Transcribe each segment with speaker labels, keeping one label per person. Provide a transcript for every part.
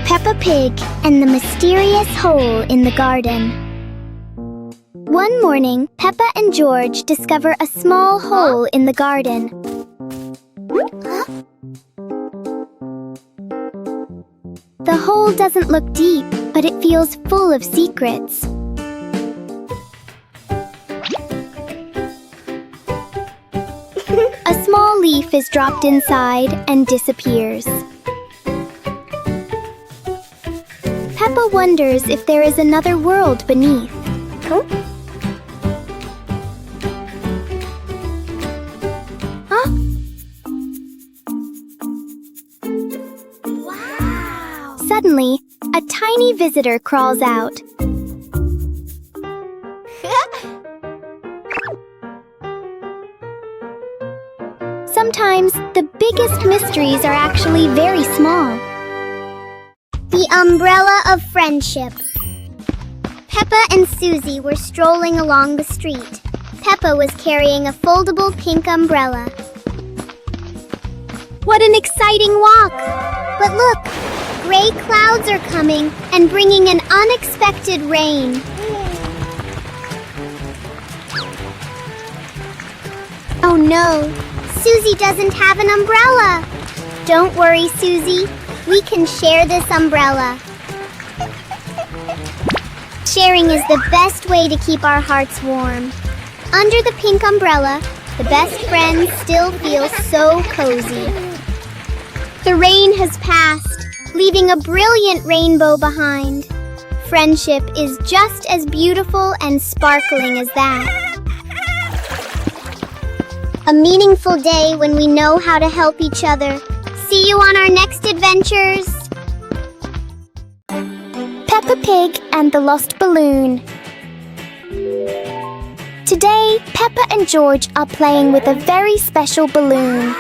Speaker 1: Peppa Pig and the Mysterious Hole in the Garden. One morning, Peppa and George discover a small hole in the garden. The hole doesn't look deep, but it feels full of secrets. A small leaf is dropped inside and disappears. Peppa wonders if there is another world beneath. Wow! Suddenly, a tiny visitor crawls out. Sometimes, the biggest mysteries are actually very small. The umbrella of friendship. Peppa and Susie were strolling along the street. Peppa was carrying a foldable pink umbrella. What an exciting walk! But look, gray clouds are coming and bringing an unexpected rain. Oh no, Susie doesn't have an umbrella. Don't worry, Susie. We can share this umbrella. Sharing is the best way to keep our hearts warm. Under the pink umbrella, the best friends still feel so cozy. The rain has passed, leaving a brilliant rainbow behind. Friendship is just as beautiful and sparkling as that. A meaningful day when we know how to help each other. See you on our next adventures! Peppa Pig and the Lost Balloon. Today, Peppa and George are playing with a very special balloon.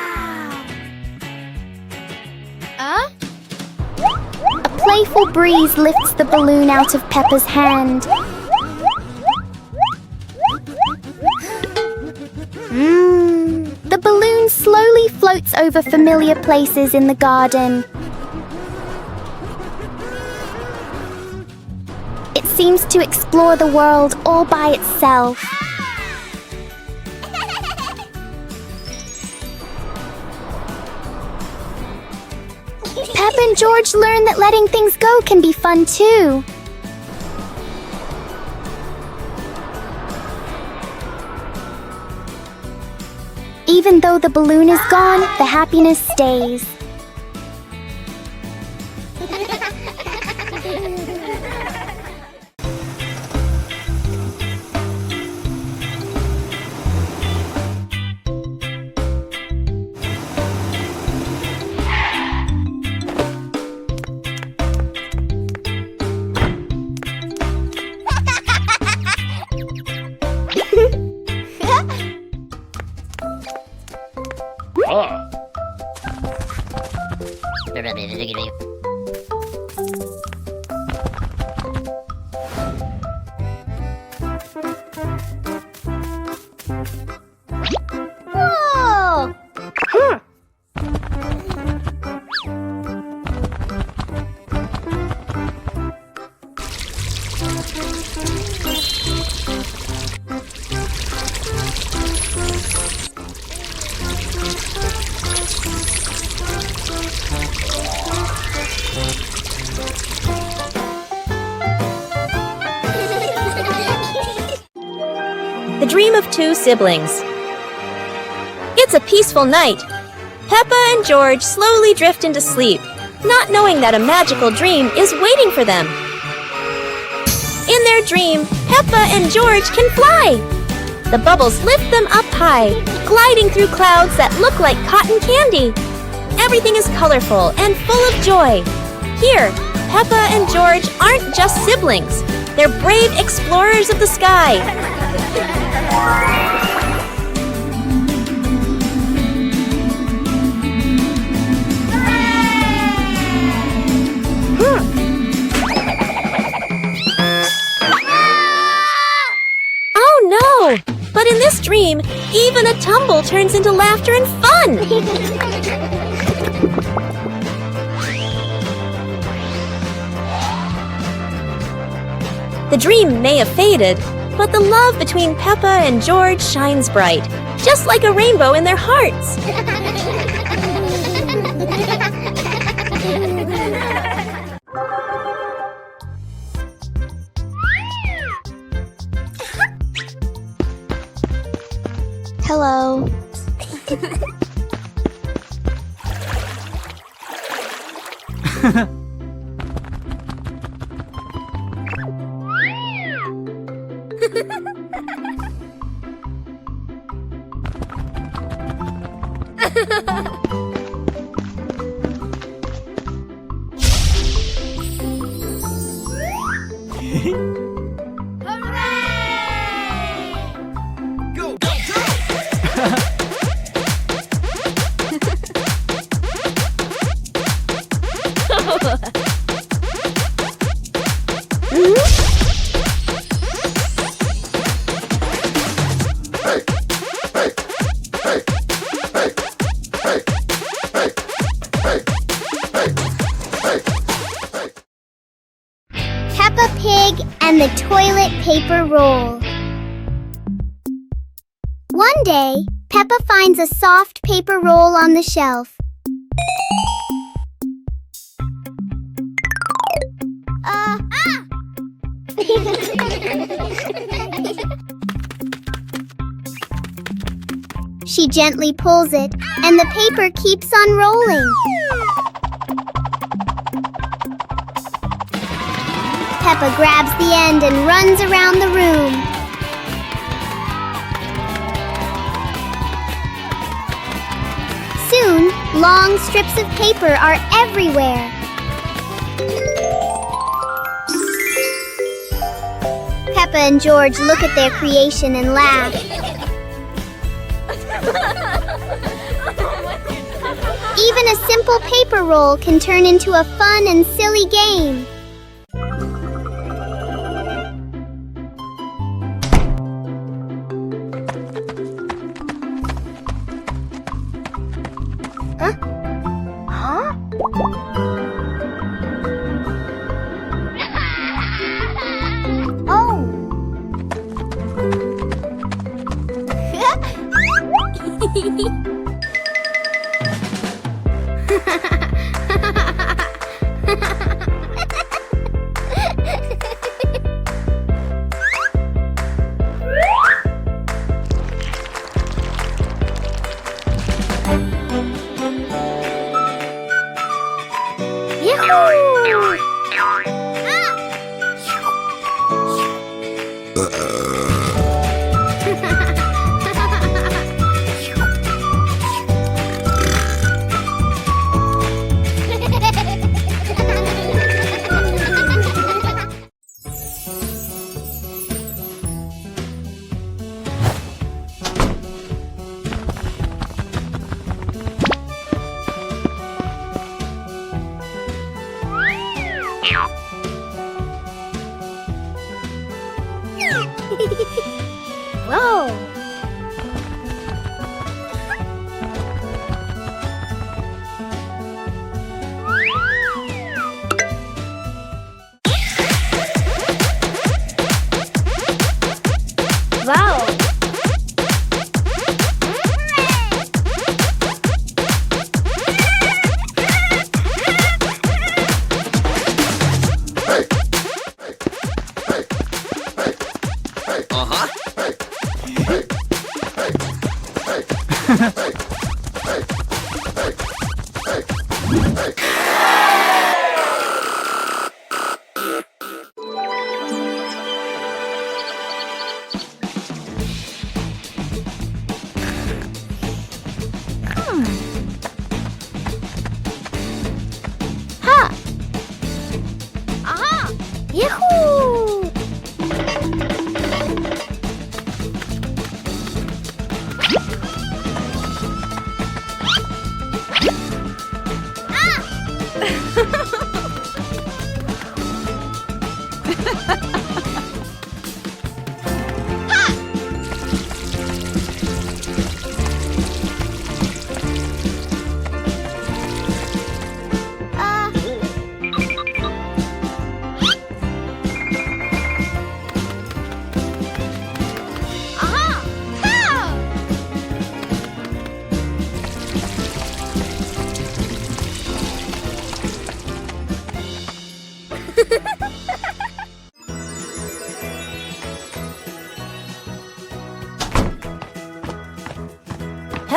Speaker 1: A playful breeze lifts the balloon out of Peppa's hand. The balloon slowly floats over familiar places in the garden. It seems to explore the world all by itself. Peppa and George learn that letting things go can be fun too. Even though the balloon is gone, the happiness stays. Whoa!
Speaker 2: The Dream of Two Siblings. It's a peaceful night. Peppa and George slowly drift into sleep, not knowing that a magical dream is waiting for them. In their dream, Peppa and George can fly. The bubbles lift them up high, gliding through clouds that look like cotton candy. Everything is colorful and full of joy. Here, Peppa and George aren't just siblings. They're brave explorers of the sky. tumble turns into laughter and fun! The dream may have faded, but the love between Peppa and George shines bright, just like a rainbow in their hearts.
Speaker 1: Hello. Peppa Pig and the toilet paper roll. One day, Peppa finds a soft paper roll on the shelf. She gently pulls it, and the paper keeps on rolling. Peppa grabs the end and runs around the room. Soon, long strips of paper are everywhere. Peppa and George look at their creation and laugh. Even a simple paper roll can turn into a fun and silly game. Whoa! Wow! Yahoo!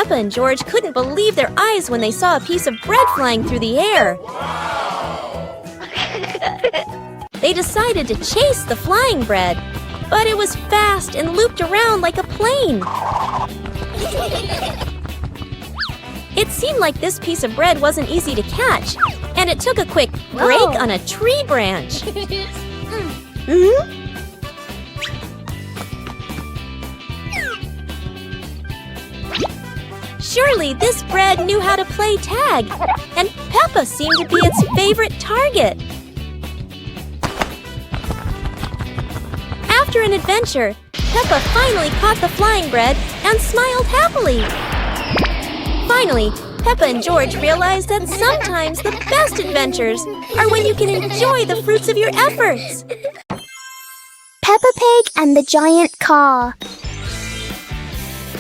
Speaker 2: Peppa and George couldn't believe their eyes when they saw a piece of bread flying through the air. They decided to chase the flying bread, but it was fast and looped around like a plane. It seemed like this piece of bread wasn't easy to catch, and it took a quick break on a tree branch. Surely this bread knew how to play tag, and Peppa seemed to be its favorite target. After an adventure, Peppa finally caught the flying bread and smiled happily. Finally, Peppa and George realized that sometimes the best adventures are when you can enjoy the fruits of your efforts.
Speaker 1: Peppa Pig and the Giant Car.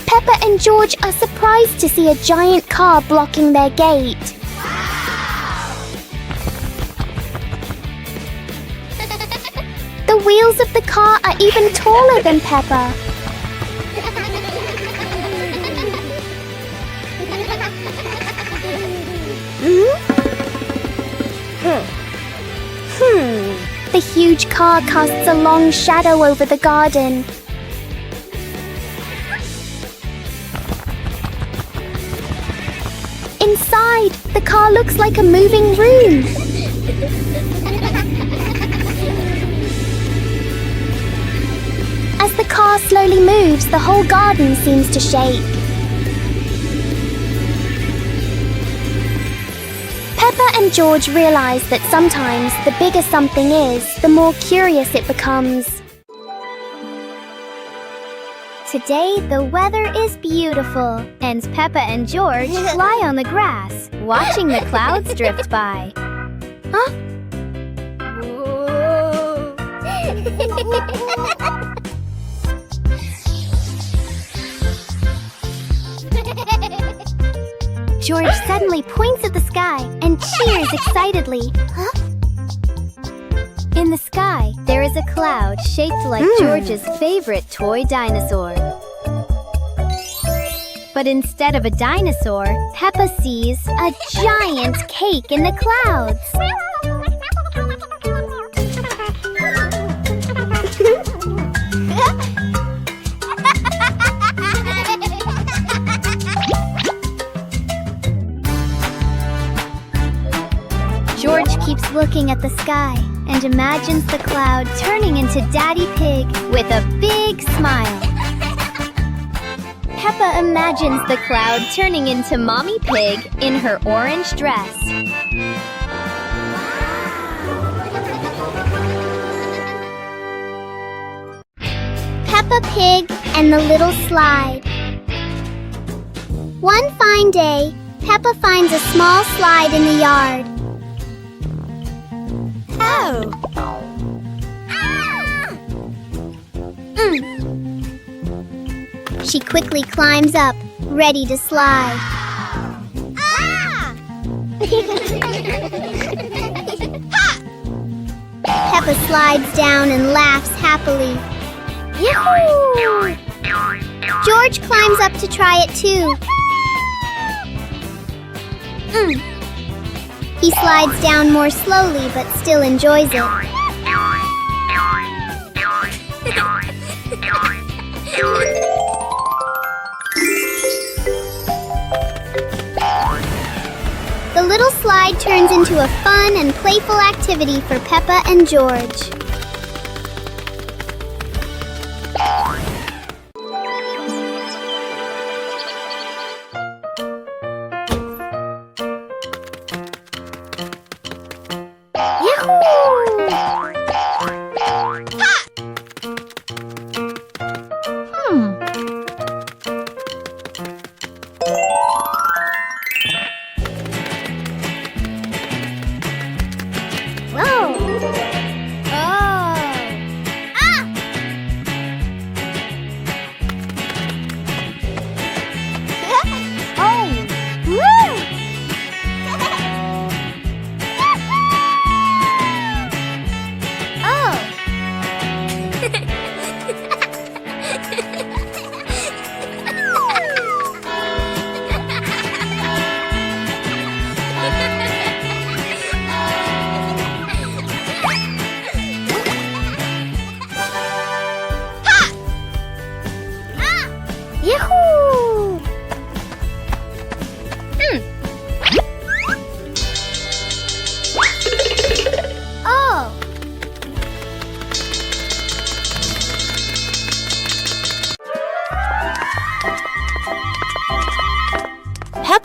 Speaker 1: Peppa and George are surprised to see a giant car blocking their gate. The wheels of the car are even taller than Peppa. The huge car casts a long shadow over the garden. Inside, the car looks like a moving room. As the car slowly moves, the whole garden seems to shake. Peppa and George realize that sometimes the bigger something is, the more curious it becomes. Today, the weather is beautiful, and Peppa and George lie on the grass, watching the clouds drift by. Huh? George suddenly points at the sky and cheers excitedly. Huh? In the sky, there is a cloud shaped like George's favorite toy dinosaur. But instead of a dinosaur, Peppa sees a giant cake in the clouds. George keeps looking at the sky and imagines the cloud turning into Daddy Pig with a big smile. Peppa imagines the cloud turning into Mommy Pig in her orange dress. Peppa Pig and the Little Slide. One fine day, Peppa finds a small slide in the yard.
Speaker 2: Oh!
Speaker 1: She quickly climbs up, ready to slide. Peppa slides down and laughs happily. Yahoo! George climbs up to try it too. He slides down more slowly but still enjoys it. The little slide turns into a fun and playful activity for Peppa and George.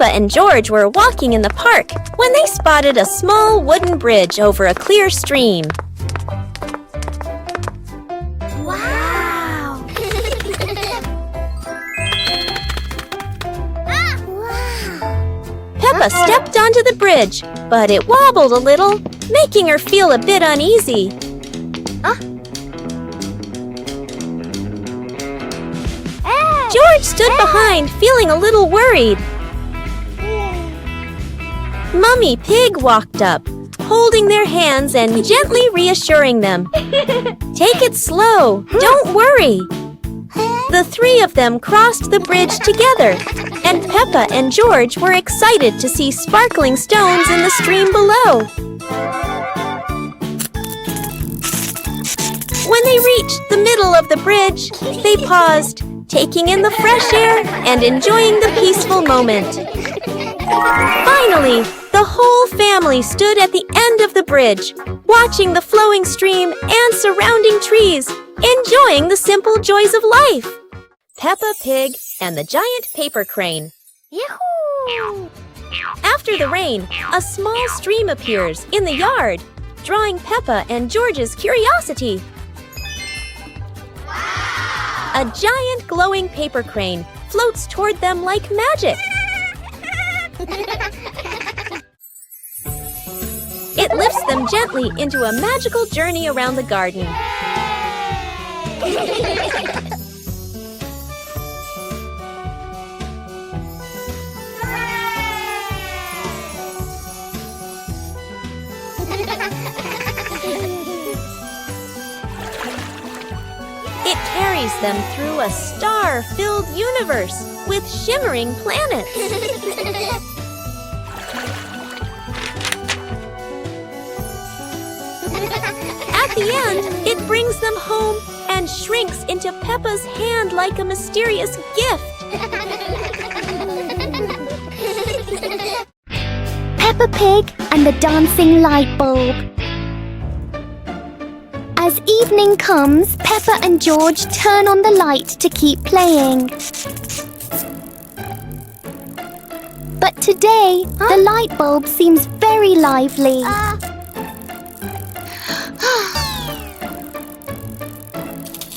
Speaker 2: Peppa and George were walking in the park when they spotted a small wooden bridge over a clear stream.
Speaker 1: Wow!
Speaker 2: Peppa stepped onto the bridge, but it wobbled a little, making her feel a bit uneasy. George stood behind, feeling a little worried. Mummy Pig walked up, holding their hands and gently reassuring them. "Take it slow, don't worry." The three of them crossed the bridge together, and Peppa and George were excited to see sparkling stones in the stream below. When they reached the middle of the bridge, they paused, taking in the fresh air and enjoying the peaceful moment. Finally, the whole family stood at the end of the bridge, watching the flowing stream and surrounding trees, enjoying the simple joys of life. Peppa Pig and the Giant Paper Crane.
Speaker 1: Yahoo!
Speaker 2: After the rain, a small stream appears in the yard, drawing Peppa and George's curiosity. A giant glowing paper crane floats toward them like magic. It lifts them gently into a magical journey around the garden. It carries them through a star-filled universe with shimmering planets. At the end, it brings them home and shrinks into Peppa's hand like a mysterious gift.
Speaker 1: Peppa Pig and the dancing light bulb. As evening comes, Peppa and George turn on the light to keep playing. But today, the light bulb seems very lively.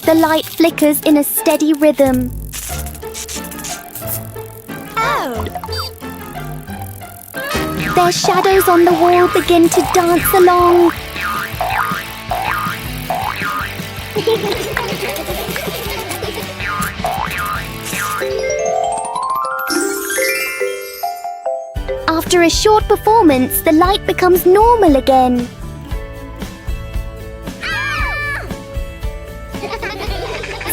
Speaker 1: The light flickers in a steady rhythm. Their shadows on the wall begin to dance along. After a short performance, the light becomes normal again.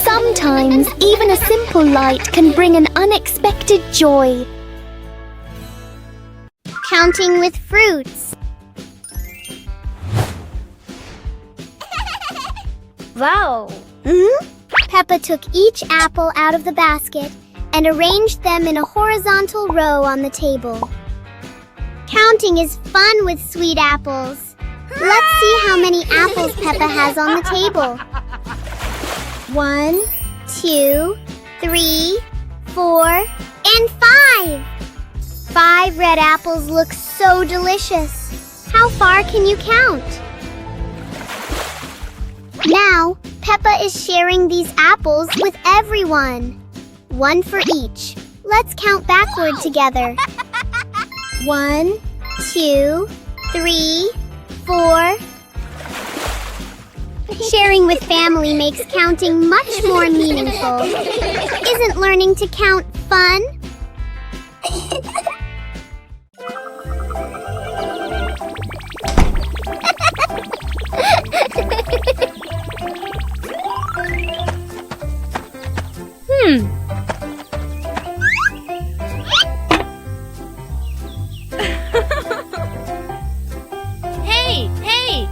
Speaker 1: Sometimes, even a simple light can bring an unexpected joy. Counting with fruits. Wow! Peppa took each apple out of the basket and arranged them in a horizontal row on the table. Counting is fun with sweet apples. Let's see how many apples Peppa has on the table. 1, 2, 3, 4, and 5. 5 red apples look so delicious. How far can you count? Now, Peppa is sharing these apples with everyone. 1 for each. Let's count backward together. 1, 2, 3, 4. Sharing with family makes counting much more meaningful. Isn't learning to count fun?
Speaker 2: Hey, hey!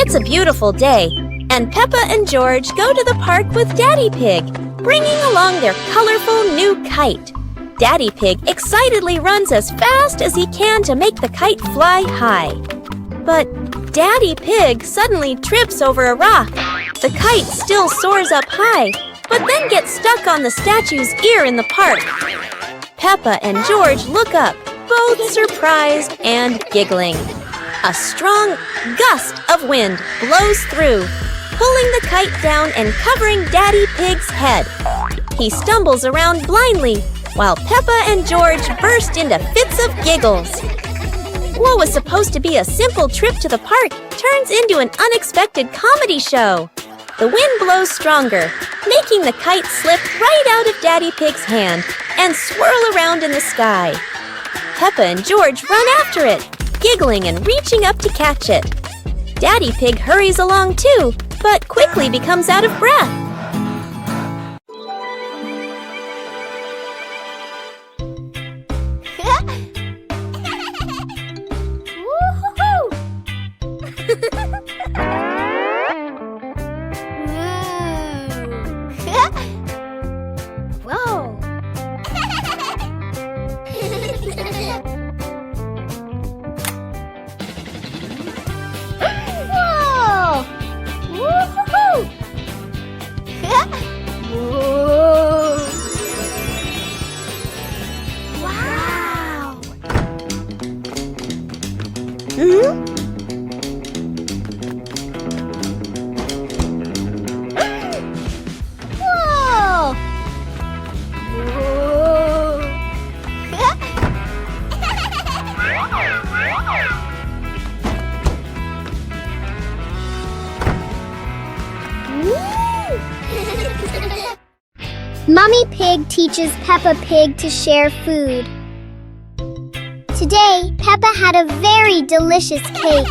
Speaker 2: It's a beautiful day, and Peppa and George go to the park with Daddy Pig, bringing along their colorful new kite. Daddy Pig excitedly runs as fast as he can to make the kite fly high. But Daddy Pig suddenly trips over a rock. The kite still soars up high, but then gets stuck on the statue's ear in the park. Peppa and George look up, both surprised and giggling. A strong gust of wind blows through, pulling the kite down and covering Daddy Pig's head. He stumbles around blindly, while Peppa and George burst into fits of giggles. What was supposed to be a simple trip to the park turns into an unexpected comedy show. The wind blows stronger, making the kite slip right out of Daddy Pig's hand and swirl around in the sky. Peppa and George run after it, giggling and reaching up to catch it. Daddy Pig hurries along too, but quickly becomes out of breath.
Speaker 1: Whoa! Whoa! Woo-hoo-hoo! Whoa! Wow!
Speaker 2: Mm-hmm.
Speaker 1: Whoa! Mummy Pig teaches Peppa Pig to share food. Today, Peppa had a very delicious cake.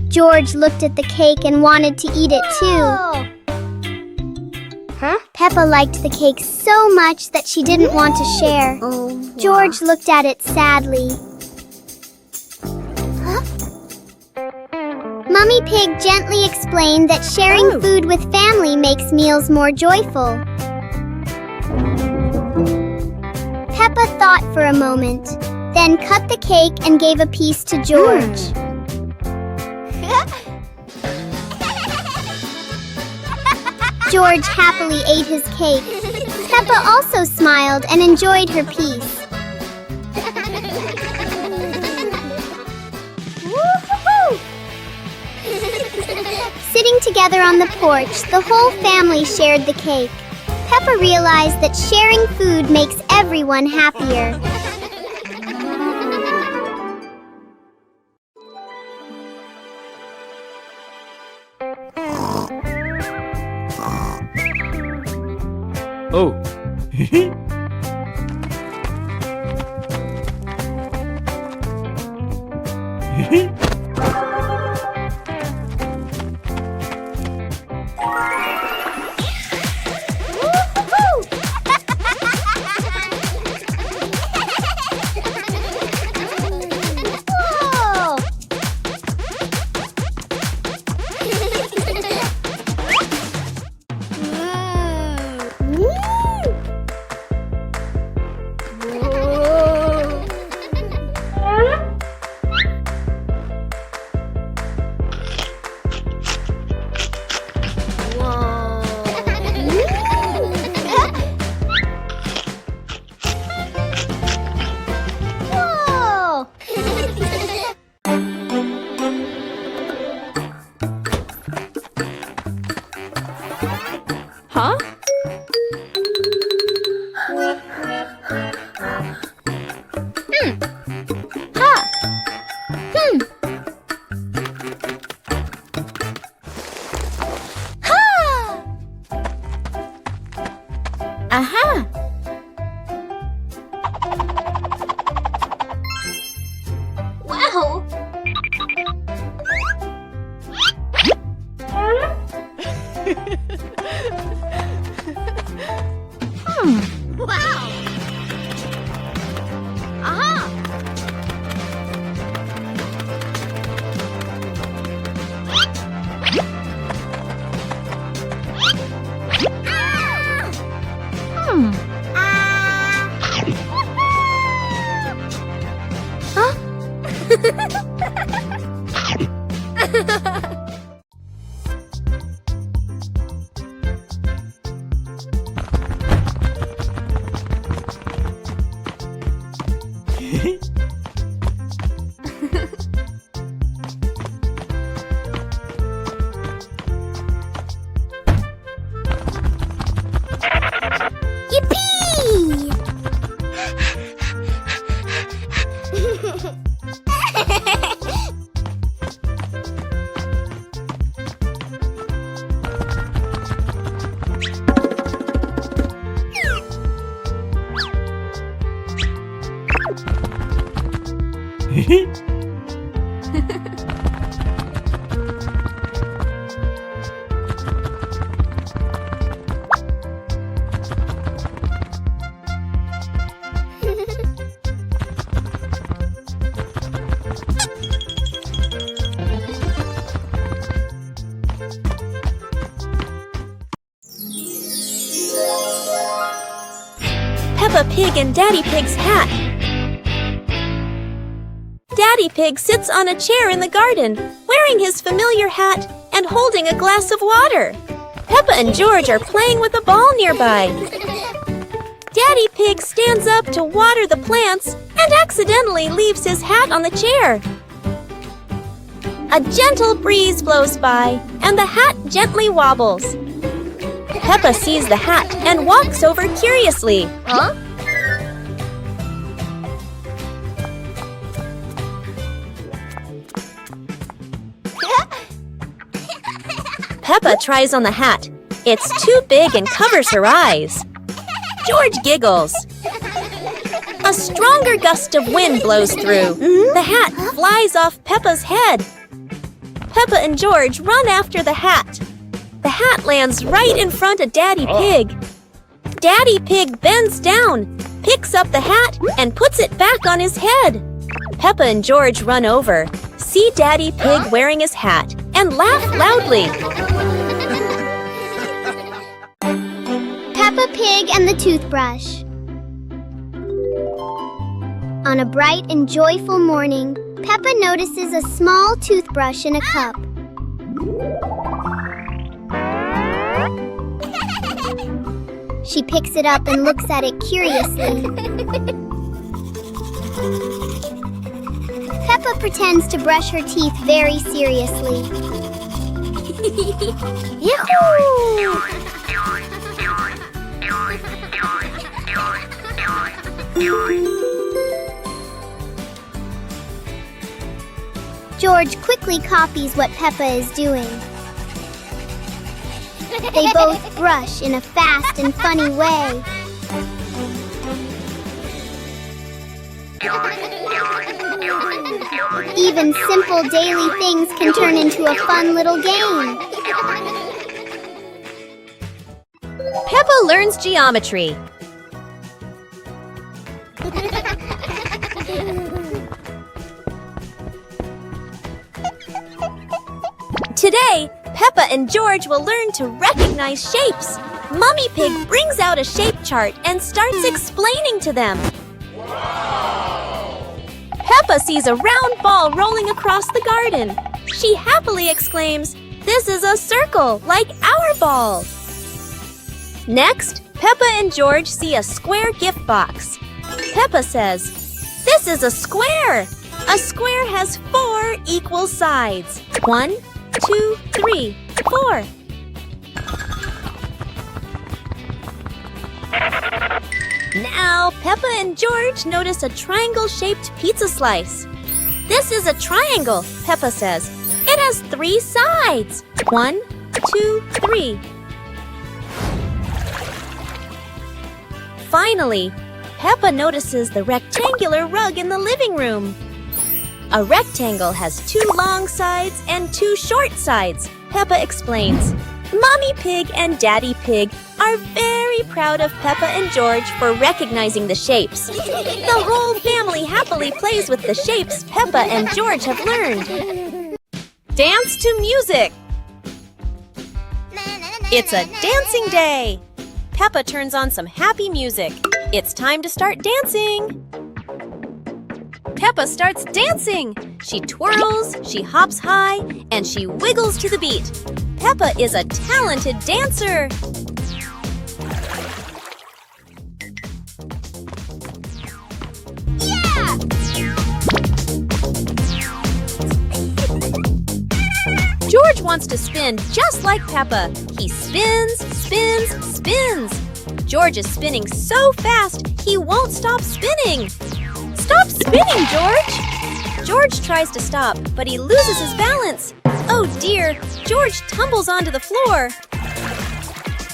Speaker 1: George looked at the cake and wanted to eat it too. Huh? Peppa liked the cake so much that she didn't want to share. George looked at it sadly. Huh? Mummy Pig gently explained that sharing food with family makes meals more joyful. Peppa thought for a moment, then cut the cake and gave a piece to George. George happily ate his cake. Peppa also smiled and enjoyed her piece. Woo-hoo-hoo! Sitting together on the porch, the whole family shared the cake. Peppa realized that sharing food makes everyone happier.
Speaker 3: Oh.
Speaker 1: Whoa!
Speaker 2: Huh? Aha!
Speaker 1: Wow! Wow! Aha! Yippee!
Speaker 2: Peppa Pig and Daddy Pig's hat. Daddy Pig sits on a chair in the garden, wearing his familiar hat and holding a glass of water. Peppa and George are playing with a ball nearby. Daddy Pig stands up to water the plants and accidentally leaves his hat on the chair. A gentle breeze blows by, and the hat gently wobbles. Peppa sees the hat and walks over curiously.
Speaker 1: Huh?
Speaker 2: Peppa tries on the hat. It's too big and covers her eyes. George giggles. A stronger gust of wind blows through. The hat flies off Peppa's head. Peppa and George run after the hat. The hat lands right in front of Daddy Pig. Daddy Pig bends down, picks up the hat, and puts it back on his head. Peppa and George run over, see Daddy Pig wearing his hat, and laugh loudly.
Speaker 1: Peppa Pig and the toothbrush. On a bright and joyful morning, Peppa notices a small toothbrush in a cup. She picks it up and looks at it curiously. Peppa pretends to brush her teeth very seriously. Yahoo! George quickly copies what Peppa is doing. They both brush in a fast and funny way. Even simple daily things can turn into a fun little game.
Speaker 2: Peppa learns geometry. Today, Peppa and George will learn to recognize shapes. Mummy Pig brings out a shape chart and starts explaining to them. Peppa sees a round ball rolling across the garden. She happily exclaims, "This is a circle, like our ball." Next, Peppa and George see a square gift box. Peppa says, "This is a square. A square has 4 equal sides. 1, 2, 3, 4. Now, Peppa and George notice a triangle-shaped pizza slice. "This is a triangle," Peppa says. "It has 3 sides. 1, 2, 3. Finally, Peppa notices the rectangular rug in the living room. A rectangle has 2 long sides and 2 short sides, Peppa explains. Mommy Pig and Daddy Pig are very proud of Peppa and George for recognizing the shapes. The whole family happily plays with the shapes Peppa and George have learned. Dance to music! It's a dancing day! Peppa turns on some happy music. It's time to start dancing! Peppa starts dancing! She twirls, she hops high, and she wiggles to the beat. Peppa is a talented dancer!
Speaker 1: Yeah!
Speaker 2: George wants to spin just like Peppa. He spins, spins, spins. George is spinning so fast, he won't stop spinning. Stop spinning, George! George tries to stop, but he loses his balance. Oh dear, George tumbles onto the floor.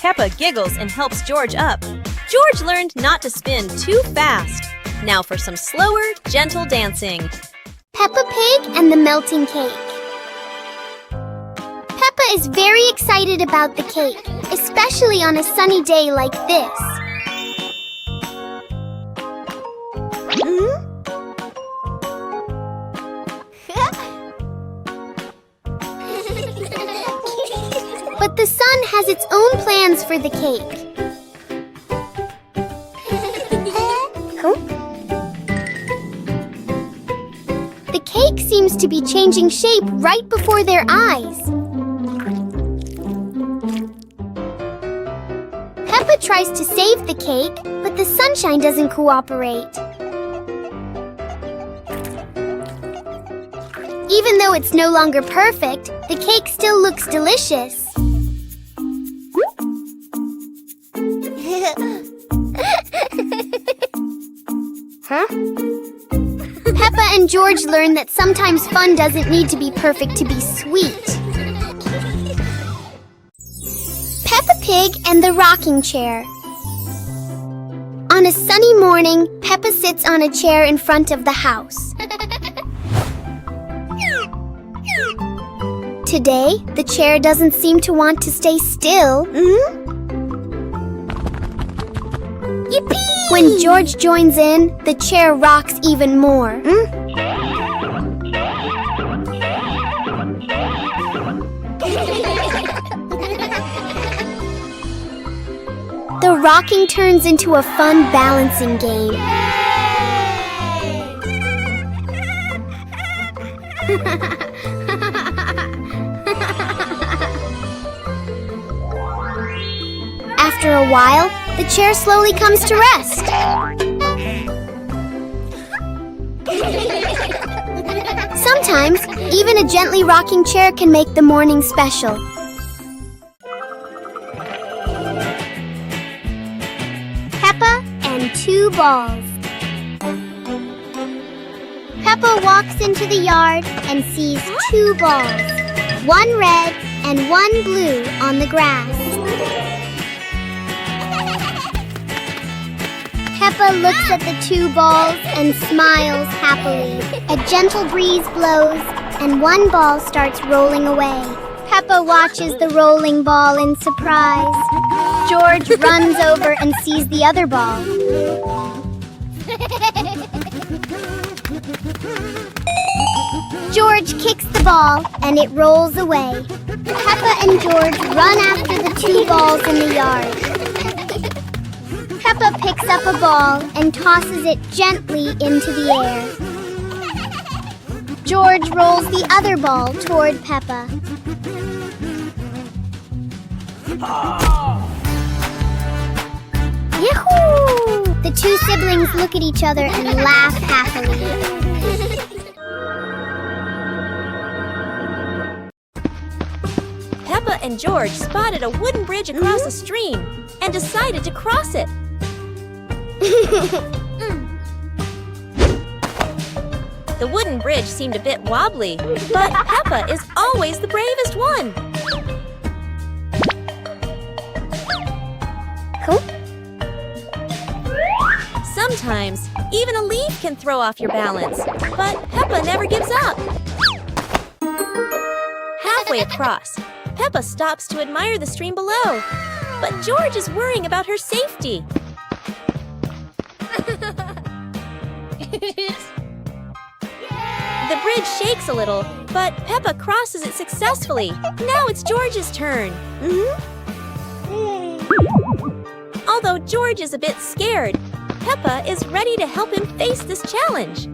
Speaker 2: Peppa giggles and helps George up. George learned not to spin too fast. Now for some slower, gentle dancing.
Speaker 1: Peppa Pig and the melting cake. Peppa is very excited about the cake, especially on a sunny day like this. But the sun has its own plans for the cake. The cake seems to be changing shape right before their eyes. Peppa tries to save the cake, but the sunshine doesn't cooperate. Even though it's no longer perfect, the cake still looks delicious. Huh? Peppa and George learn that sometimes fun doesn't need to be perfect to be sweet. Peppa Pig and the rocking chair. On a sunny morning, Peppa sits on a chair in front of the house. Today, the chair doesn't seem to want to stay still. Yippee! When George joins in, the chair rocks even more. The rocking turns into a fun balancing game. After a while, the chair slowly comes to rest. Sometimes, even a gently rocking chair can make the morning special. Peppa and two balls. Peppa walks into the yard and sees two balls, one red and one blue on the grass. Peppa looks at the two balls and smiles happily. A gentle breeze blows, and one ball starts rolling away. Peppa watches the rolling ball in surprise. George runs over and sees the other ball. George kicks the ball, and it rolls away. Peppa and George run after the two balls in the yard. Peppa picks up a ball and tosses it gently into the air. George rolls the other ball toward Peppa. Yahoo! The two siblings look at each other and laugh happily.
Speaker 2: Peppa and George spotted a wooden bridge across a stream and decided to cross it. The wooden bridge seemed a bit wobbly, but Peppa is always the bravest one.
Speaker 1: Cool.
Speaker 2: Sometimes, even a leaf can throw off your balance, but Peppa never gives up. Halfway across, Peppa stops to admire the stream below, but George is worrying about her safety. The bridge shakes a little, but Peppa crosses it successfully. Now it's George's turn. Although George is a bit scared, Peppa is ready to help him face this challenge.